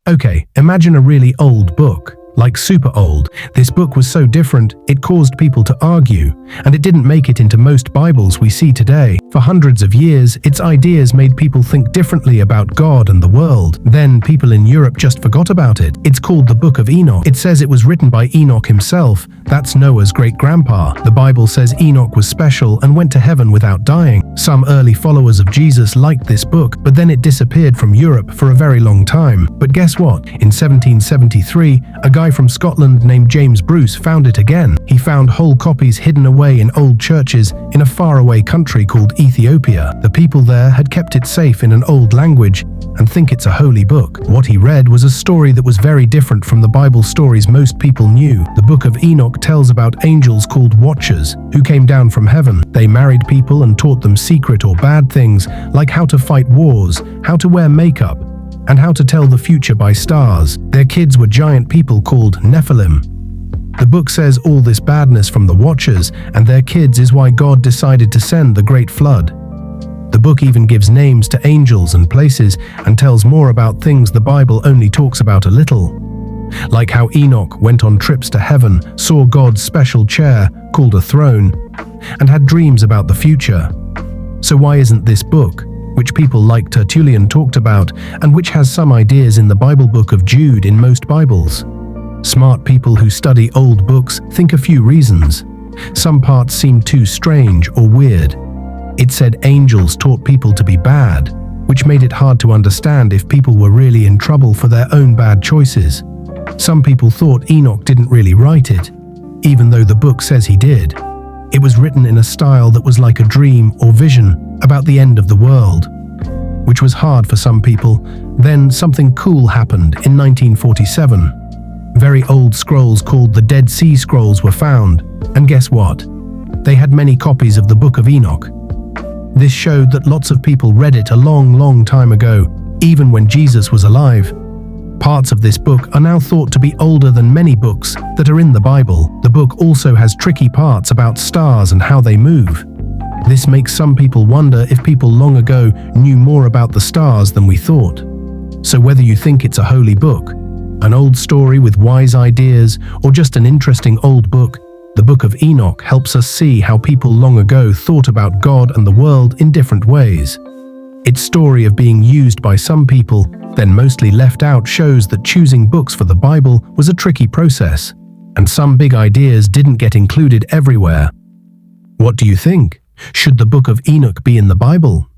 Okay, imagine a really old book. Like super old. This book was so different, it caused people to argue, and it didn't make it into most Bibles we see today. For hundreds of years, its ideas made people think differently about God and the world. Then, people in Europe just forgot about it. It's called the Book of Enoch. It says it was written by Enoch himself. That's Noah's great-grandpa. The Bible says Enoch was special and went to heaven without dying. Some early followers of Jesus liked this book, but then it disappeared from Europe for a very long time. But guess what? In 1773, a guy from Scotland named James Bruce found it again. He found whole copies hidden away in old churches in a faraway country called Ethiopia. The people there had kept it safe in an old language and think it's a holy book. What he read was a story that was very different from the Bible stories most people knew. The Book of Enoch tells about angels called watchers who came down from heaven. They married people and taught them secret or bad things like how to fight wars, how to wear makeup, and how to tell the future by stars. Their kids were giant people called Nephilim. The book says all this badness from the Watchers and their kids is why God decided to send the Great Flood. The book even gives names to angels and places and tells more about things the Bible only talks about a little. Like how Enoch went on trips to heaven, saw God's special chair, called a throne, and had dreams about the future. So why isn't this book, which people like Tertullian talked about, and which has some ideas in the Bible book of Jude in most Bibles? Smart people who study old books think a few reasons. Some parts seem too strange or weird. It said angels taught people to be bad, which made it hard to understand if people were really in trouble for their own bad choices. Some people thought Enoch didn't really write it, even though the book says he did. It was written in a style that was like a dream or vision about the end of the world, which was hard for some people. Then something cool happened in 1947. Very old scrolls called the Dead Sea Scrolls were found, and guess what? They had many copies of the Book of Enoch. This showed that lots of people read it a long time ago, even when Jesus was alive. Parts of this book are now thought to be older than many books that are in the Bible. The book also has tricky parts about stars and how they move. This makes some people wonder if people long ago knew more about the stars than we thought. So whether you think it's a holy book, an old story with wise ideas, or just an interesting old book, the Book of Enoch helps us see how people long ago thought about God and the world in different ways. Its story of being used by some people, then mostly left out, shows that choosing books for the Bible was a tricky process, and some big ideas didn't get included everywhere. What do you think? Should the Book of Enoch be in the Bible?